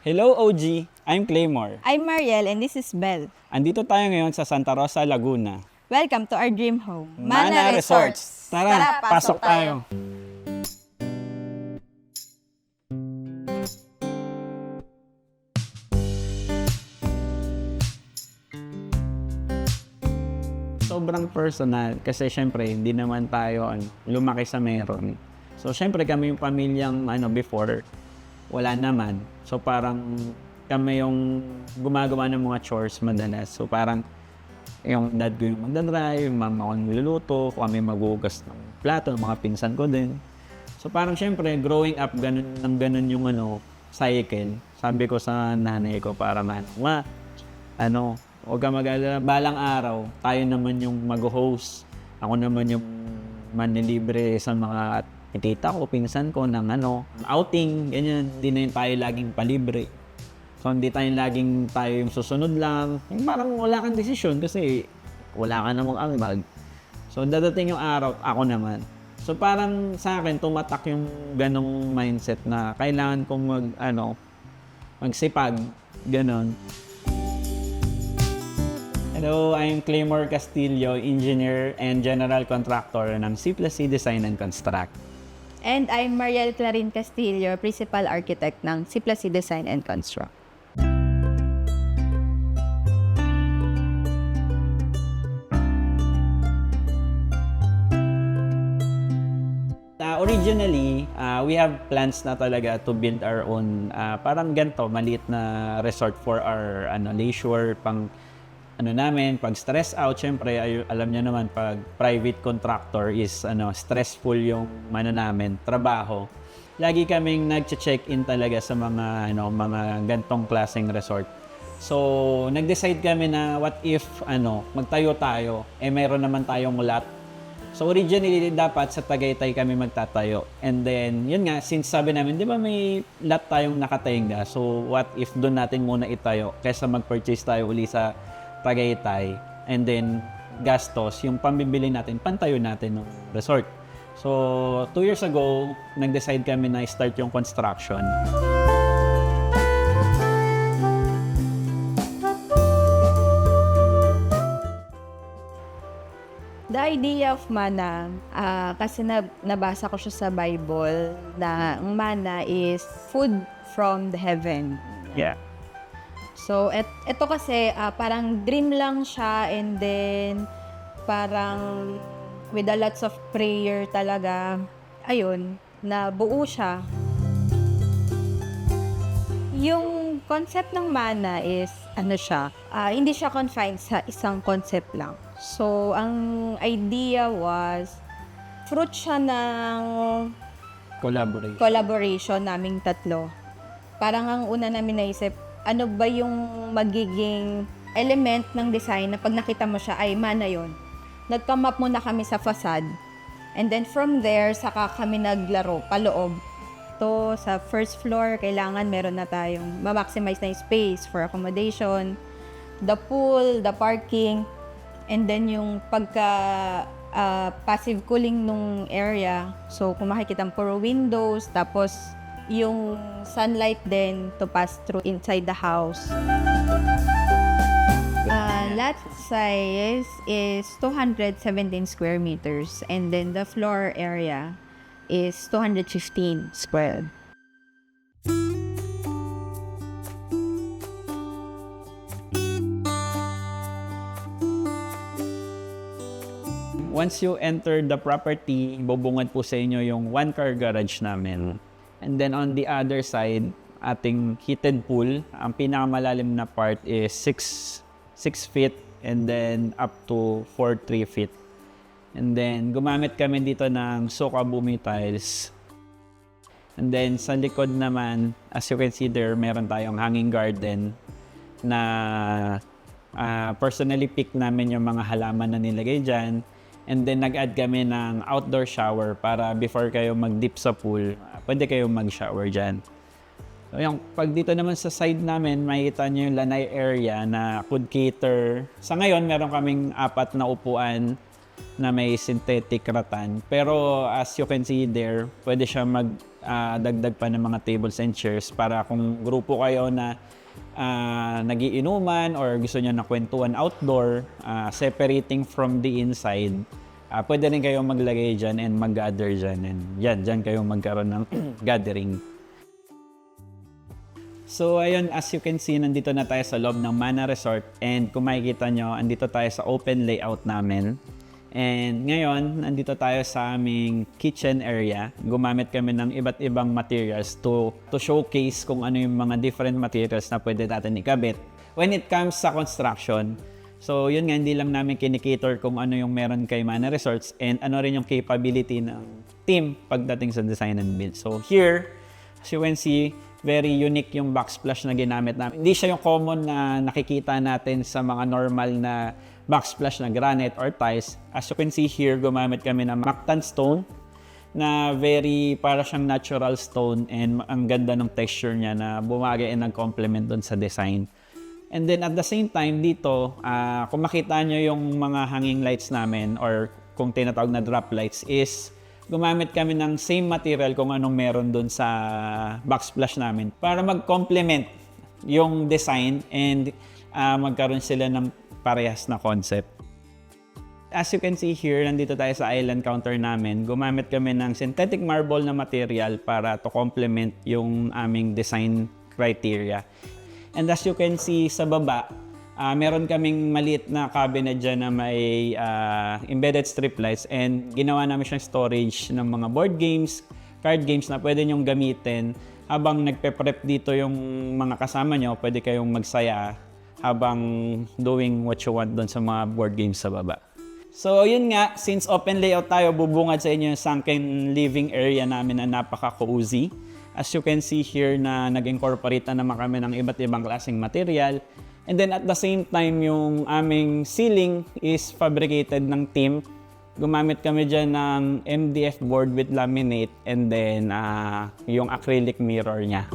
Hello OG, I'm Claymore. I'm Mariel and this is Belle. Andito tayo ngayon sa Santa Rosa, Laguna. Welcome to our dream home, Mana Resorts. Tara, pasok tayo. Sobrang personal kasi syempre hindi naman tayo lumaki sa meron. So syempre kami yung pamilyang before wala naman. So parang kami yung gumagawa ng mga chores madalas. So parang yung dad ko yung magdadrive, yung mama ko yung niluluto, kami maghugas ng plato, mga pinsan ko din. So parang syempre growing up ganun yung cycle. Sabi ko sa nanay ko para huwag ka mag-alala, balang araw, tayo naman yung mag-host. Ako naman yung manlilibre sa mga tita ko, pinsan ko ng outing, ganyan. Hindi na yung tayo laging palibre. So, hindi tayo laging tayo yung susunod lang. Yung parang wala kang desisyon kasi wala ka namang ambag. So, dadating yung araw, ako naman. So, parang sa akin, tumatak yung ganong mindset na kailangan kong magsipag, ganon. Hello, I'm Claymore Castillo, Engineer and General Contractor ng C+C Design and Construct. And I'm Mariel Clarin Castillo, Principal Architect ng C+C Design and Construct. Originally, we have plans na talaga to build our own parang ganito, maliit na resort for our leisure, pang pag stress out, syempre alam niyo naman pag private contractor is stressful yung namin, trabaho. Lagi kaming nagche-check-in talaga sa mga mga gantong klaseng resort. So, nag-decide kami na what if magtayo tayo, mayroon naman tayong lot. So, originally dapat sa Tagaytay kami magtatayo. And then, yun nga, since sabi namin, di ba may lot tayong nakatainga? So, what if doon natin muna itayo kaysa mag-purchase tayo uli sa Tagaytay, and then gastos, yung pambibili natin, pantayo natin ng resort. So, 2 years ago, nag-decide kami na start yung construction. The idea of mana, kasi nabasa ko siya sa Bible na ang mana is food from the heaven. Yeah. So, ito kasi parang dream lang siya, and then parang with a lots of prayer talaga, ayun, nabuo siya. Yung concept ng mana is, hindi siya confined sa isang concept lang. So, ang idea was, fruit siya ng collaboration naming tatlo. Parang ang una namin naisip, ano ba yung magiging element ng design na pag nakita mo siya ay mana yun. Nag-come up muna kami sa facade. And then from there, saka kami naglaro paloob. To sa first floor, kailangan meron na tayong ma-maximize na space for accommodation, the pool, the parking, and then yung passive cooling nung area. So kung makikita puro windows, tapos yung sunlight din to pass through inside the house. Lot size is 217 square meters, and then the floor area is 215 square. Once you enter the property, bubungad po sa inyo yung one-car garage namin. And then on the other side, ating heated pool. Ang pinakamalalim na part is 6 feet and then up to 3 feet. And then gumamit kami dito ng Soka Bumi tiles. And then sa likod naman, as you can see there, meron tayong hanging garden na personally pick namin yung mga halaman na nilagay dyan. And then nag-add kami ng outdoor shower para before kayo mag-dip sa pool, pwede kayo mag-shower dyan. So yung pag dito naman sa side namin, makikita nyo yung lanay area na could cater. Sa ngayon, meron kaming 4 na upuan na may synthetic rattan. Pero as you can see there, pwede siya dagdag pa ng mga tables and chairs para kung grupo kayo na nagiinuman or gusto nyo na kwentuhan outdoor, separating from the inside, pwede rin kayong maglagay dyan and mag-gather dyan. And dyan kayong magkaroon ng gathering. So ayun, as you can see, nandito na tayo sa loob ng Mana Resort and kung makikita nyo, andito tayo sa open layout namin. And ngayon, nandito tayo sa aming kitchen area. Gumamit kami ng iba't ibang materials to showcase kung ano yung mga different materials na pwede natin ikabit when it comes sa construction. So yun nga, hindi lang namin kinikater kung ano yung meron kay Mana Resorts and ano rin yung capability ng team pagdating sa design and build. So here, as you can see, very unique yung backsplash na ginamit namin. Hindi siya yung common na nakikita natin sa mga normal na backsplash na granite or tiles. As you can see here, gumamit kami ng Mactan stone na very para siyang natural stone and ang ganda ng texture niya na bumagay and nag-complement doon sa design. And then at the same time dito, kung makita nyo yung mga hanging lights namin or kung tinatawag na drop lights is gumamit kami ng same material kung anong meron doon sa backsplash namin para mag-complement yung design and magkaroon sila ng parehas na concept. As you can see here, nandito tayo sa island counter namin. Gumamit kami ng synthetic marble na material para to complement yung aming design criteria. And as you can see sa baba, meron kaming maliit na cabinet dyan na may embedded strip lights and ginawa namin siyang storage ng mga board games, card games na pwede nyong gamitin habang nagpe-prep dito yung mga kasama nyo, pwede kayong magsaya habang doing what you want doon sa mga board games sa baba. So yun nga, since open layout tayo, bubungad sa inyo yung sunken living area namin na napaka-cozy. As you can see here na nag-incorporate na naman kami ng iba't ibang klaseng material. And then at the same time, yung aming ceiling is fabricated ng team. Gumamit kami dyan ng MDF board with laminate and then yung acrylic mirror niya.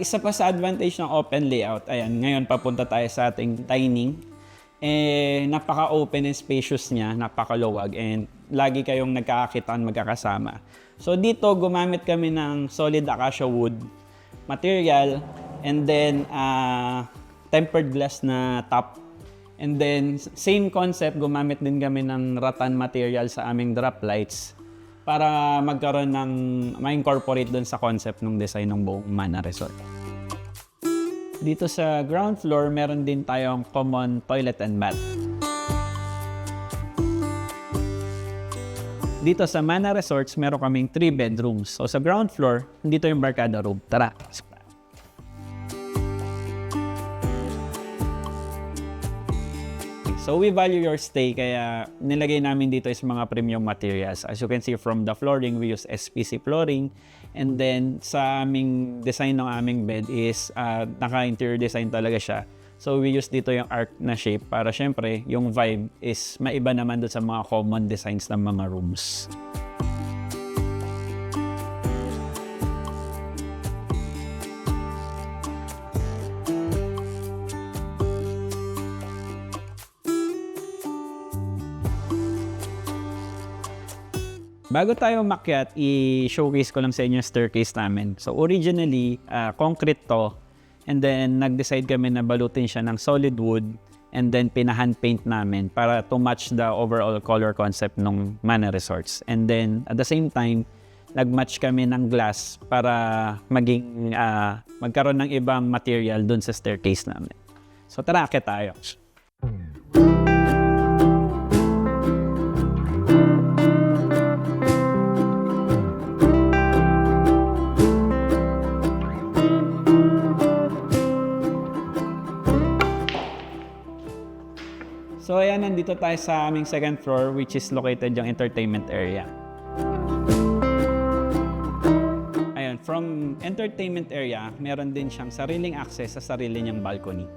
Isa pa sa advantage ng open layout, ayan, ngayon papunta tayo sa ating dining. Napaka-open and spacious niya, napaka-luwag and lagi kayong nagkakakitaan, magkakasama. So dito, gumamit kami ng solid acacia wood material and then tempered glass na top. And then same concept, gumamit din kami ng rattan material sa aming drop lights para magkaroon ng ma-incorporate doon sa concept ng design ng buong Mana Resort. Dito sa ground floor, meron din tayong common toilet and bath. Dito sa Mana Resorts, meron kaming 3 bedrooms. So sa ground floor, dito yung barkada room. Tara! So we value your stay, kaya nilagay namin dito is mga premium materials. As you can see from the flooring, we use SPC flooring. And then sa aming design ng aming bed is naka-interior design talaga siya. So we use dito yung arc na shape para syempre yung vibe is maiba naman doon sa mga common designs ng mga rooms. Bago tayo umakyat, i-showcase ko lang sa inyo yung staircase namin. So originally, concrete to. And then, nag-decide kami na balutin siya ng solid wood. And then, pinahan paint namin para to match the overall color concept ng Mana Resorts. And then, at the same time, nag-match kami ng glass para magkaroon ng ibang material dun sa staircase namin. So tara, akyat tayo. So ayan, nandito tayo sa aming second floor which is located yung entertainment area. Ayan, from entertainment area, meron din siyang sariling access sa sarili niyang balcony.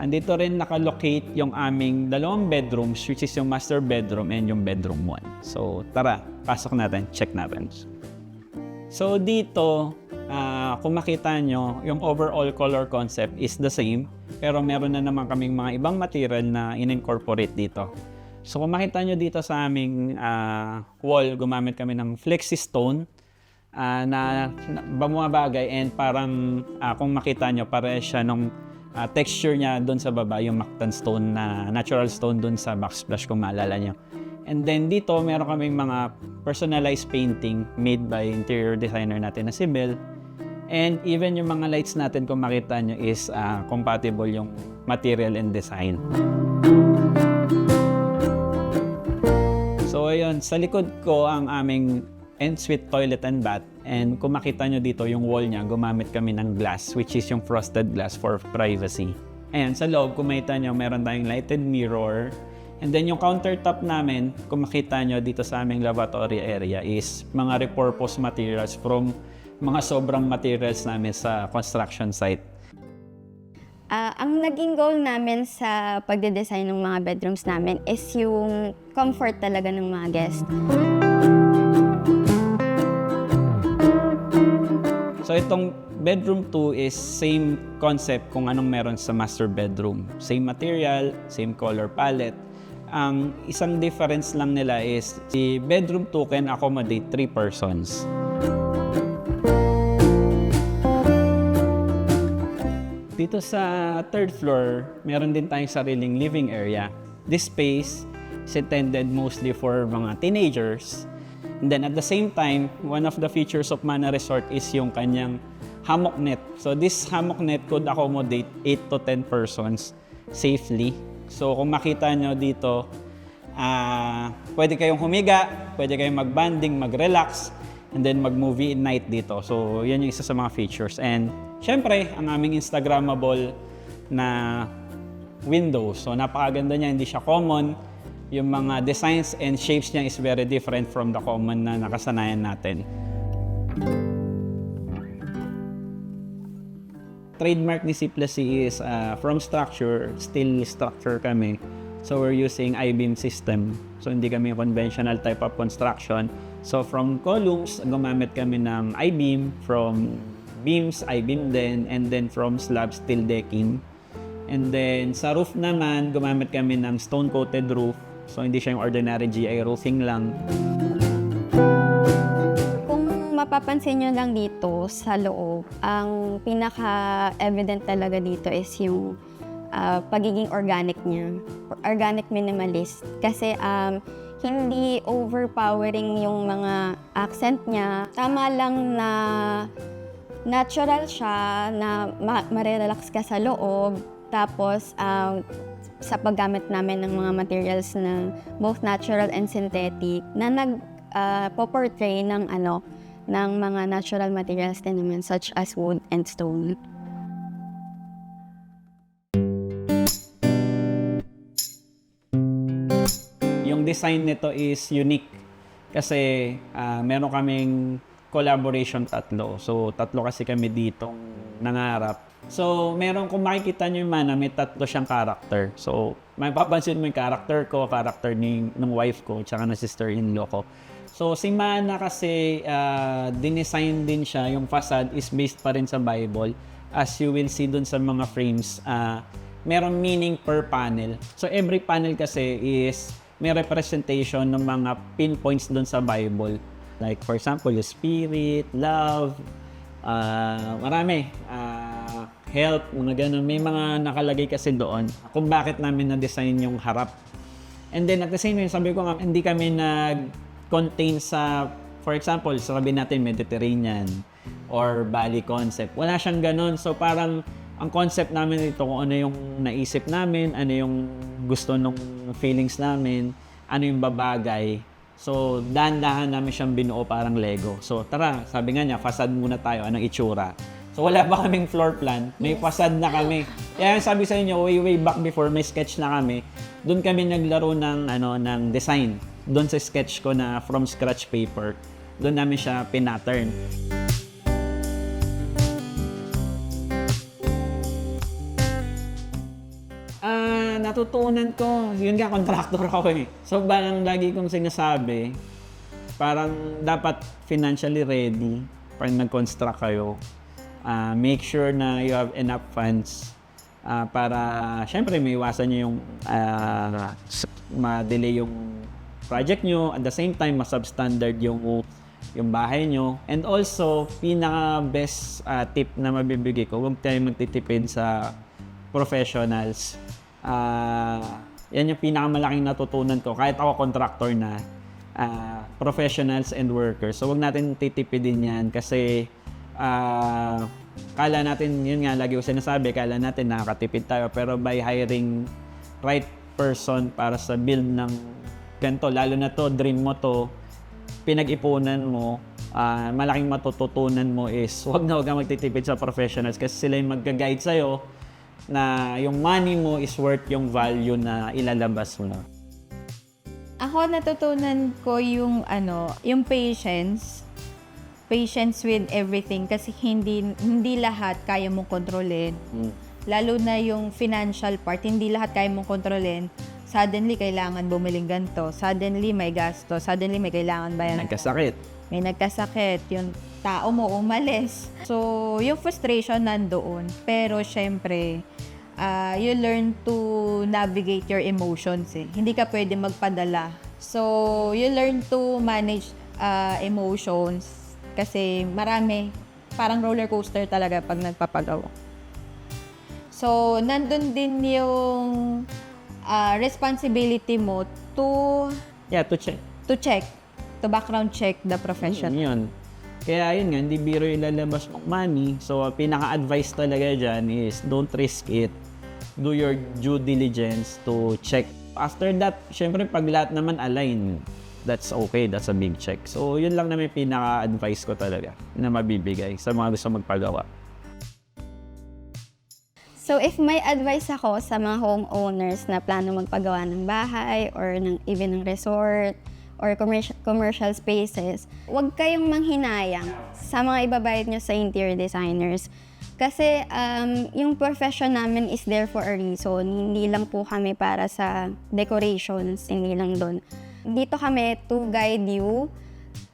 Andito rin nakalocate yung aming 2 bedrooms which is yung master bedroom and yung bedroom 1. So tara, pasok natin, check natin. So dito, kung makita nyo, yung overall color concept is the same, pero meron na naman kaming mga ibang material na in-incorporate dito. So kung makita nyo dito sa aming wall, gumamit kami ng flexi stone na bumabagay, and parang kung makita nyo, pare siya nung texture niya doon sa baba, yung Mactan stone na natural stone doon sa backsplash kung maalala nyo. And then dito, meron kaming mga personalized painting made by interior designer natin na si Bel. And even yung mga lights natin, kung makita nyo, is compatible yung material and design. So ayun, sa likod ko ang aming ensuite toilet and bath. And kung makita nyo dito, yung wall niya, gumamit kami ng glass, which is yung frosted glass for privacy. Ayan, sa loob, kung makita nyo, meron tayong lighted mirror. And then yung countertop namin, kung makita nyo dito sa aming lavatory area, is mga repurposed materials from mga sobrang materials namin sa construction site. Ang naging goal namin sa pagde-design ng mga bedrooms namin is yung comfort talaga ng mga guests. So itong bedroom 2 is same concept kung anong meron sa master bedroom. Same material, same color palette. Ang isang difference lang nila is si bedroom 2 can accommodate 3 persons. Dito sa third floor, meron din tayong sariling living area. This space is intended mostly for mga teenagers. And then at the same time, one of the features of Mana Resort is yung kanyang hammock net. So this hammock net could accommodate 8 to 10 persons safely. So kung makita nyo dito, pwede kayong humiga, pwede kayong mag-banding, mag-relax, and then mag-movie in night dito. So yan yung isa sa mga features. And syempre, ang aming Instagrammable na window. So napakaganda niya, hindi siya common. Yung mga designs and shapes niya is very different from the common na nakasanayan natin. Trademark ni Siplasi is from structure, steel structure kami. So we're using I-beam system. So hindi kami conventional type of construction. So from columns, gumamit kami ng I-beam, from beams, I-beam din, and then from slab, steel decking. And then sa roof naman, gumamit kami ng stone-coated roof. So hindi siya yung ordinary GI roofing lang. Kung mapapansin nyo lang dito sa loob, ang pinaka-evident talaga dito is yung pagiging organic niya. Organic minimalist. Kasi hindi overpowering yung mga accent niya. Tama lang na natural siya, na marirelax ka sa loob. Tapos, sa paggamit namin ng mga materials na both natural and synthetic, na nag-portray ng mga natural materials din naman, such as wood and stone. Yung design nito is unique kasi meron kaming collaboration tatlo. So, tatlo kasi kami ditong nangarap. So, meron, kung makikita nyo yung Mana, may tatlo siyang character. So, mapapansin mo yung character ko, character ng wife ko, tsaka ng sister-in-law ko. So, si Mana kasi, dinesign din siya, yung facade is based pa rin sa Bible. As you will see dun sa mga frames, meron meaning per panel. So, every panel kasi is may representation ng mga pinpoints dun sa Bible. Like, for example, yung spirit, love, marami. Health, mga ganun. May mga nakalagay kasi doon kung bakit namin na-design yung harap. And then at the same time, sabi ko nga, hindi kami nag-contain sa, for example, sabi natin Mediterranean or Bali concept. Wala siyang ganun. So parang ang concept namin dito, kung ano yung naisip namin, ano yung gusto nung feelings namin, ano yung babagay. So dahan-dahan namin siyang binuo parang Lego. So tara, sabi nga niya, facade muna tayo, anong itsura. So wala pa kaming floor plan, may facade na kami. Kaya sabi sa inyo, way back before, may sketch na kami. Doon kami naglaro ng design. Doon sa sketch ko na from scratch paper. Doon namin siya pinattern. Natutunan ko, yun nga, contractor ako eh. So parang lagi kong sinasabi, parang dapat financially ready pag nag-construct kayo, make sure na you have enough funds para syempre may iwasan nyo yung ma-delay yung project nyo. At the same time, ma-substandard yung bahay nyo. And also, pinaka-best tip na mabibigay ko, huwag tayo magtitipid sa professionals. Yan yung pinakamalaking natutunan ko. Kahit ako contractor na, professionals and workers. So, huwag natin titipidin yan kasi kala natin, yun nga, lagi ko sinasabi, kala natin nakakatipid tayo. Pero by hiring right person para sa build ng ganito, lalo na to, dream mo to, pinag-ipunan mo, malaking matututunan mo is huwag kang magtitipid sa professionals kasi sila yung mag-guide sa'yo na yung money mo is worth yung value na ilalabas mo. Ako natutunan ko yung yung patience with everything kasi hindi lahat kaya mong kontrolin. Lalo na yung financial part, hindi lahat kaya mong kontrolin. Suddenly, kailangan bumiling ganito. Suddenly, may gasto. Suddenly, may kailangan bayan. May nagkasakit. Yung tao mo umalis. So, yung frustration nandoon. Pero, syempre, you learn to navigate your emotions. Hindi ka pwede magpadala. So, you learn to manage emotions. Kasi marami. Parang roller coaster talaga pag nagpapagawa. So, nandun din yung responsibility mo to check, to background check the profession. Yun. Kaya yun nga, hindi biro ilalabas ng money. So, pinaka-advice talaga dyan is don't risk it. Do your due diligence to check. After that, syempre pag lahat naman align, that's okay. That's a big check. So, yun lang naman pinaka-advice ko talaga na mabibigay sa mga gusto magpagawa. So, if may advice ako sa mga homeowners na plano magpagawa ng bahay or even ng resort or commercial spaces, huwag kayong manghinayang sa mga ibabayad nyo sa interior designers. Kasi yung profession namin is there for a reason. Hindi lang po kami para sa decorations, hindi lang doon. Dito kami to guide you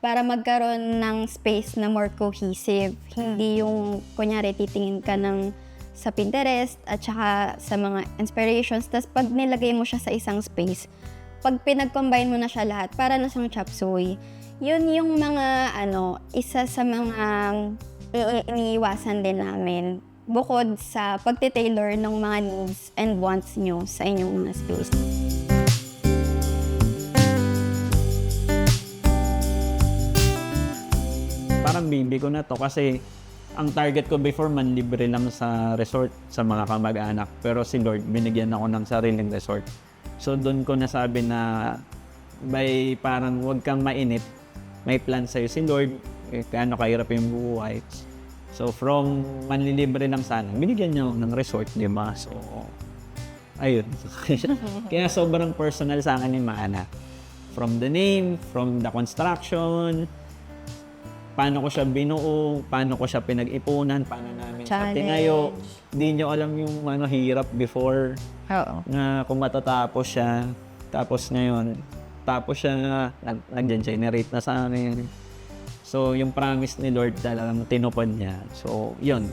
para magkaroon ng space na more cohesive. Hindi yung, kunyari, titingin ka sa Pinterest at saka sa mga inspirations. Tapos pag nilagay mo siya sa isang space, pag pinag-combine mo na siya lahat, para na siyang chop suey. Yun yung mga, isa sa mga iniiwasan din namin. Bukod sa pagtitailor ng mga needs and wants nyo sa inyong mga space. Parang baby ko na to kasi ang target ko before manlibre lang sa resort sa mga kamag-anak. Pero si Lord, binigyan ako ng sariling resort. So doon ko nasabi na parang huwag kang mainip. May plan sa'yo si Lord. Kano kahirap yung buhay. So from manlilibre lang sana, binigyan niya ako ng resort, di ba? So, ayun. Kaya sobrang personal sa akin ni Mana. From the name, from the construction, paano ko siya binuo, paano ko siya pinag-ipunan, paano namin siya tinayo. Hindi nyo alam yung hirap before. Oo. Na kung matatapos siya. Tapos ngayon, tapos siya nag-generate na sa amin. So, yung promise ni Lord talagang tinupad niya. So, yun.